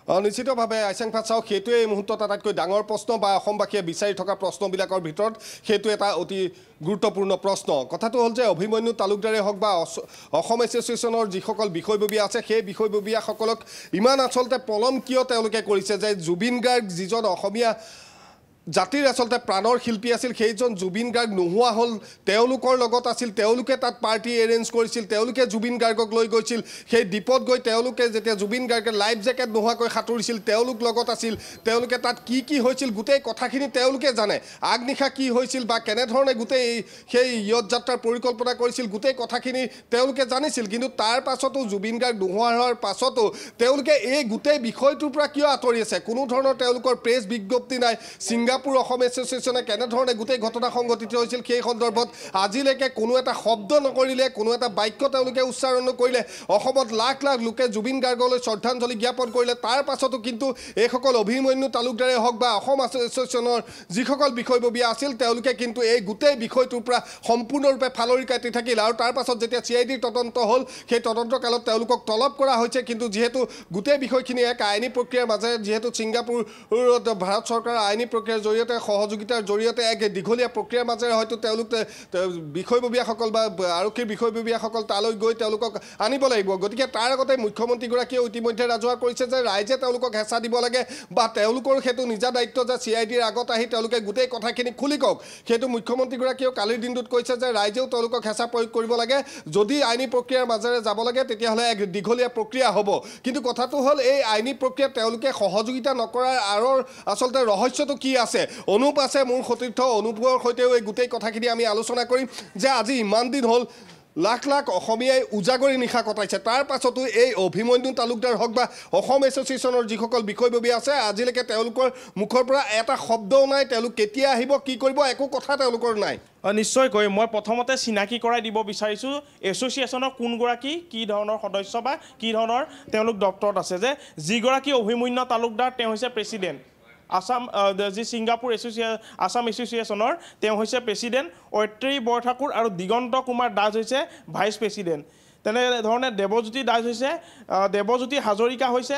নিশ্চিতভাৱে আইচেং ফাটচাও সেইটোৱে এই মুহূৰ্তত আটাইতকৈ ডাঙৰ প্ৰশ্ন বা অসমবাসীয়ে বিচাৰি থকা প্ৰশ্নবিলাকৰ ভিতৰত সেইটো এটা অতি গুৰুত্বপূৰ্ণ প্ৰশ্ন। কথাটো হ'ল যে অভিমন্যু তালুকদাৰে হওক বা অসম এছ'চিয়েশ্যনৰ যিসকল বিষয়ববীয়া আছে সেই বিষয়ববীয়াসকলক ইমান আচলতে পলম কিয় তেওঁলোকে কৰিছে যে জুবিন গাৰ্গ যিজন অসমীয়া জাতিৰ আচলতে প্ৰাণৰ শিল্পী আছিল সেইজন জুবিন গাৰ্গ নোহোৱা হ'ল তেওঁলোকৰ লগত আছিল তেওঁলোকে তাত পাৰ্টি এৰেঞ্জ কৰিছিল তেওঁলোকে জুবিন গাৰ্গক লৈ গৈছিল সেই দ্বীপত গৈ তেওঁলোকে যেতিয়া জুবিন গাৰ্গে লাইফ জেকেট নোহোৱাকৈ সাঁতুৰিছিল তেওঁলোক লগত আছিল তেওঁলোকে তাত কি হৈছিল গোটেই কথাখিনি তেওঁলোকে জানে আগনিশা কি হৈছিল বা কেনেধৰণে গোটেই সেই ইয়ত যাত্ৰাৰ পৰিকল্পনা কৰিছিল গোটেই কথাখিনি তেওঁলোকে জানিছিল কিন্তু তাৰ পাছতো জুবিন গাৰ্গ নোহোৱা হোৱাৰ পাছতো তেওঁলোকে এই গোটেই বিষয়টোৰ পৰা কিয় আঁতৰি আছে কোনো ধৰণৰ তেওঁলোকৰ প্ৰেছ বিজ্ঞপ্তি নাই ছিংগাপুৰ অসম এছ'চিয়েশ্যনে কেনেধৰণে গোটেই ঘটনা সংঘটিত হৈছিল সেই সন্দৰ্ভত আজিলৈকে কোনো এটা শব্দ নকৰিলে কোনো এটা বাক্য তেওঁলোকে উচ্চাৰণ নকৰিলে অসমত লাখ লাখ লোকে জুবিন গাৰ্গলৈ শ্ৰদ্ধাঞ্জলি জ্ঞাপন কৰিলে তাৰ পাছতো কিন্তু এইসকল অভিমন্যু তালুকদাৰে হওক বা অসম এছ'চিয়েশ্যনৰ যিসকল বিষয়ববীয়া আছিল তেওঁলোকে কিন্তু এই গোটেই বিষয়টোৰ পৰা সম্পূৰ্ণৰূপে ফালৰি কাটি থাকিল আৰু তাৰ পাছত যেতিয়া CIDৰ তদন্ত হ'ল সেই তদন্ত কালত তেওঁলোকক তলব কৰা হৈছে কিন্তু যিহেতু গোটেই বিষয়খিনি এক আইনী প্ৰক্ৰিয়াৰ মাজেৰে যিহেতু ছিংগাপুৰত ভাৰত চৰকাৰৰ আইনী প্ৰক্ৰিয়াৰ জৰিয়তে সহযোগিতাৰ জৰিয়তে এক দীঘলীয়া প্ৰক্ৰিয়াৰ মাজেৰে হয়তো তেওঁলোক বিষয়ববীয়াসকল বা আৰক্ষীৰ বিষয়ববীয়াসকল তালৈ গৈ তেওঁলোকক আনিব লাগিব গতিকে তাৰ আগতে মুখ্যমন্ত্ৰীগৰাকীয়ে ইতিমধ্যে ৰাজহুৱা কৰিছে যে ৰাইজে তেওঁলোকক হেঁচা দিব লাগে বা তেওঁলোকৰ সেইটো নিজা দায়িত্ব যে CIDৰ আগত আহি তেওঁলোকে গোটেই কথাখিনি খুলি কওক সেইটো মুখ্যমন্ত্ৰীগৰাকীয়েও কালিৰ দিনটোত কৈছে যে ৰাইজেও তেওঁলোকক হেঁচা প্ৰয়োগ কৰিব লাগে যদি আইনী প্ৰক্ৰিয়াৰ মাজেৰে যাব লাগে তেতিয়াহ'লে এক দীঘলীয়া প্ৰক্ৰিয়া হ'ব কিন্তু কথাটো হ'ল এই আইনী প্ৰক্ৰিয়াত তেওঁলোকে সহযোগিতা নকৰাৰ আঁৰৰ আচলতে ৰহস্যটো কি আছে অনুপ আছে মোৰ সতীৰ্থ অনুপৰ সৈতেও এই গোটেই কথাখিনি আমি আলোচনা কৰিম যে আজি ইমান দিন হ'ল লাখ লাখ অসমীয়াই উজাগৰি নিশা কটাইছে তাৰ পাছতো এই অভিমন্যু তালুকদাৰ হওক বা অসম এছ'চিয়েশ্যনৰ যিসকল বিষয়ববীয়া আছে আজিলৈকে তেওঁলোকৰ মুখৰ পৰা এটা শব্দও নাই তেওঁলোক কেতিয়া আহিব কি কৰিব একো কথা তেওঁলোকৰ নাই নিশ্চয়কৈ মই প্ৰথমতে চিনাকি কৰাই দিব বিচাৰিছোঁ এছ'চিয়েশ্যনৰ কোনগৰাকী কি ধৰণৰ সদস্য বা কি ধৰণৰ তেওঁলোক দপ্তৰত আছে যে যিগৰাকী অভিমন্যু তালুকদাৰ তেওঁ হৈছে প্ৰেছিডেণ্ট আসাম যি ছিংগাপুৰ আসাম এছ'চিয়েশ্যনৰ তেওঁ হৈছে প্ৰেছিডেণ্ট ঐত্ৰেয়ী বৰঠাকুৰ আৰু দিগন্ত কুমাৰ দাস হৈছে ভাইচ প্ৰেছিডেণ্ট তেনেধৰণে দেৱজ্যোতি দাস হৈছে দেৱজ্যোতি হাজৰিকা হৈছে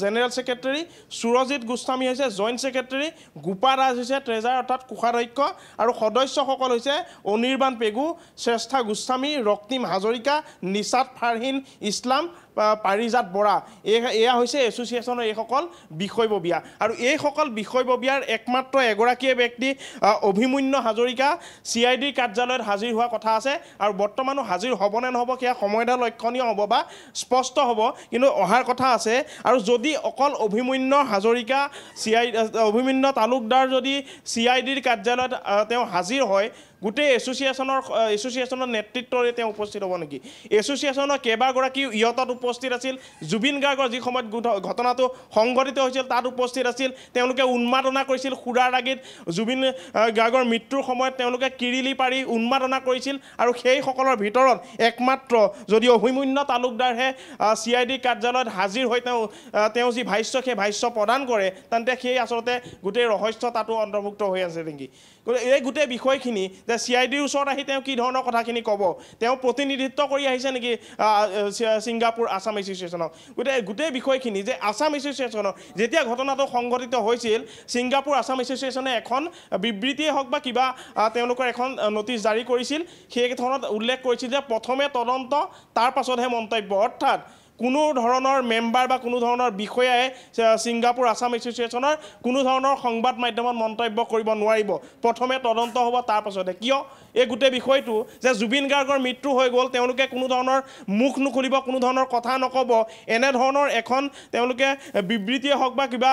জেনেৰেল ছেক্ৰেটাৰী সুৰজিৎ গোস্বামী হৈছে জইণ্ট ছেক্ৰেটাৰী গোপা দাস হৈছে ট্ৰেজাৰ অৰ্থাৎ কোষাধ্যক্ষ আৰু সদস্যসকল হৈছে অনিৰ্বাণ পেগু শ্ৰেষ্ঠা গোস্বামী ৰক্তিম হাজৰিকা নিশাত ফাৰহিন ইছলাম পাৰিজাত বৰা এয়া হৈছে এছ'চিয়েশ্যনৰ এইসকল বিষয়ববীয়া আৰু এইসকল বিষয়ববীয়াৰ একমাত্ৰ এগৰাকীয়ে ব্যক্তি অভিমন্যু হাজৰিকা CIDৰ কাৰ্যালয়ত হাজিৰ হোৱা কথা আছে আৰু বৰ্তমানো হাজিৰ হ'ব নে নহ'ব সেয়া সময়ত লক্ষণীয় হ'ব বা স্পষ্ট হ'ব কিন্তু অহাৰ কথা আছে আৰু যদি অকল অভিমন্যু হাজৰিকা অভিমন্যু তালুকদাৰ যদি CIDৰ কাৰ্যালয়ত তেওঁ হাজিৰ হয় গোটেই এছ'চিয়েশ্যনৰ নেতৃত্বৰে তেওঁ উপস্থিত হ'ব নেকি এছ'চিয়েশ্যনৰ কেইবাগৰাকী ইয়তত উপস্থিত আছিল জুবিন গাৰ্গৰ যি সময়ত ঘটনাটো সংঘটিত হৈছিল তাত উপস্থিত আছিল তেওঁলোকে উন্মাদনা কৰিছিল সুৰাৰ আগিত জুবিন গাৰ্গৰ মৃত্যুৰ সময়ত তেওঁলোকে কিৰিলি পাৰি উন্মাদনা কৰিছিল আৰু সেইসকলৰ ভিতৰত একমাত্ৰ যদি অভিমন্যু তালুকদাৰহে CIDৰ কাৰ্যালয়ত হাজিৰ হৈ তেওঁ যি ভাষ্য সেই ভাষ্য প্ৰদান কৰে তেন্তে সেই আচলতে গোটেই ৰহস্য তাতো অন্তৰ্ভুক্ত হৈ আছে নেকি এই গোটেই বিষয়খিনি যে CIDৰ ওচৰত আহি তেওঁ কি ধৰণৰ কথাখিনি ক'ব তেওঁ প্ৰতিনিধিত্ব কৰি আহিছে নেকি ছিংগাপুৰ আসাম এছ'চিয়েশ্যনক গোটেই বিষয়খিনি যে আসাম এছ'চিয়েশ্যনৰ যেতিয়া ঘটনাটো সংঘটিত হৈছিল ছিংগাপুৰ আসাম এছ'চিয়েশ্যনে এখন বিবৃতিয়ে হওক বা কিবা তেওঁলোকৰ এখন নটিচ জাৰি কৰিছিল সেই ধৰণত উল্লেখ কৰিছিল যে প্ৰথমে তদন্ত তাৰ পাছতহে মন্তব্য অৰ্থাৎ কোনো ধৰণৰ মেম্বাৰ বা কোনো ধৰণৰ বিষয়াই ছিংগাপুৰ আসাম এছ'চিয়েশ্যনৰ কোনো ধৰণৰ সংবাদ মাধ্যমত মন্তব্য কৰিব নোৱাৰিব প্ৰথমে তদন্ত হ'ব তাৰ পাছতে কিয় এই গোটেই বিষয়টো যে জুবিন গাৰ্গৰ মৃত্যু হৈ গ'ল তেওঁলোকে কোনো ধৰণৰ মুখ নুখুলিব কোনো ধৰণৰ কথা নক'ব এনেধৰণৰ এখন তেওঁলোকে বিবৃতিয়ে হওক বা কিবা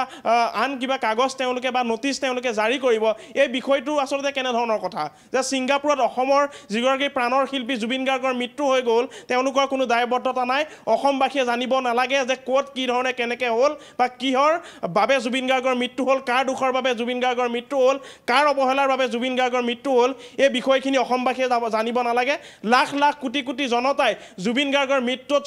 আন কিবা কাগজ তেওঁলোকে বা নটিচ তেওঁলোকে জাৰি কৰিব এই বিষয়টো আচলতে কেনেধৰণৰ কথা যে ছিংগাপুৰত অসমৰ যিগৰাকী প্ৰাণৰ শিল্পী জুবিন গাৰ্গৰ মৃত্যু হৈ গ'ল তেওঁলোকৰ কোনো দায়বদ্ধতা নাই অসমবাসী জানিব নালাগে যে ক'ত কি ধৰণে কেনেকৈ হ'ল বা কিহৰ বাবে জুবিন গাৰ্গৰ মৃত্যু হ'ল কাৰ দুখৰ বাবে জুবিন গাৰ্গৰ মৃত্যু হ'ল কাৰ অৱহেলাৰ বাবে জুবিন গাৰ্গৰ মৃত্যু হ'ল এই বিষয়খিনি বিষয়খিনি অসমবাসীয়ে জানিব নালাগে লাখ লাখ কোটি কোটি জনতাই জুবিন গাৰ্গৰ মৃত্যুত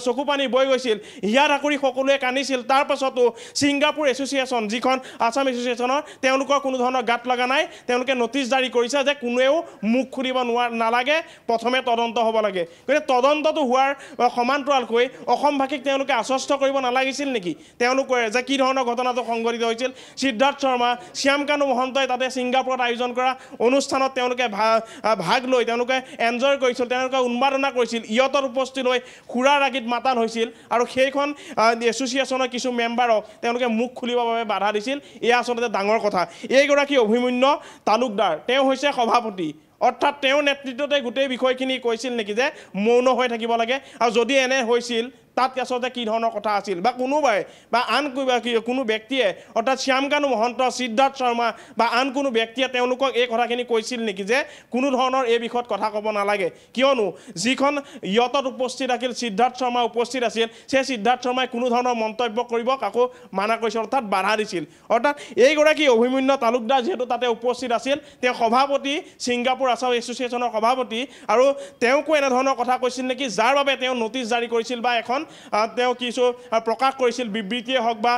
চকু পানী বৈ গৈছিল হিয়া ধাকুৰি সকলোৱে কান্দিছিল তাৰ পাছতো ছিংগাপুৰ এছ'চিয়েশ্যন যিখন আছাম এছ'চিয়েশ্যনৰ তেওঁলোকৰ কোনো ধৰণৰ গাত লগা নাই তেওঁলোকে নটিচ জাৰি কৰিছে যে কোনেও মুখ খুলিব নালাগে প্ৰথমে তদন্ত হ'ব লাগে গতিকে তদন্তটো হোৱাৰ সমান্তৰালকৈ অসমবাসীক তেওঁলোকে আশ্বস্ত কৰিব নালাগিছিল নেকি তেওঁলোকে যে কি ধৰণৰ ঘটনাটো সংঘটিত হৈছিল সিদ্ধাৰ্থ শৰ্মা শ্যামকানু মহন্তই তাতে ছিংগাপুৰত আয়োজন কৰা অনুষ্ঠানত তেওঁলোকে ভাগ লৈ তেওঁলোকে এনজয় কৰিছিল তেওঁলোকে উন্মাদনা কৰিছিল ইয়তত উপস্থিত হৈ খুৰাৰ আগিত মাতাল হৈছিল আৰু সেইখন এছ'চিয়েশ্যনৰ কিছু মেম্বাৰক তেওঁলোকে মুখ খুলিবৰ বাবে বাধা দিছিল এয়া আচলতে ডাঙৰ কথা এইগৰাকী অভিমন্যু তালুকদাৰ তেওঁ হৈছে সভাপতি অৰ্থাৎ তেওঁ নেতৃত্বতে গোটেই বিষয়খিনি কৈছিল নেকি যে মৌন হৈ থাকিব লাগে আৰু যদি এনে হৈছিল তাত আচলতে কি ধৰণৰ কথা আছিল বা কোনোবাই বা আন কোনো ব্যক্তিয়ে অৰ্থাৎ শ্যামকানু মহন্ত সিদ্ধাৰ্থ শৰ্মা বা আন কোনো ব্যক্তিয়ে তেওঁলোকক এই কথাখিনি কৈছিল নেকি যে কোনো ধৰণৰ এই বিষয়ত কথা ক'ব নালাগে কিয়নো যিখন ইয়তত উপস্থিত আছিল সিদ্ধাৰ্থ শৰ্মা উপস্থিত আছিল সেই সিদ্ধাৰ্থ শৰ্মাই কোনো ধৰণৰ মন্তব্য কৰিব কাকো মানা কৰিছিল অৰ্থাৎ বাধা দিছিল অৰ্থাৎ এইগৰাকী অভিমন্যু তালুকদাৰ যিহেতু তাতে উপস্থিত আছিল তেওঁ সভাপতি ছিংগাপুৰ আছাম এছ'চিয়েশ্যনৰ সভাপতি আৰু তেওঁকো এনেধৰণৰ কথা কৈছিল নেকি যাৰ বাবে তেওঁ নটিচ জাৰি কৰিছিল বা এখন তেওঁ কিছু প্ৰকাশ কৰিছিল বিবৃতিয়ে হওক বা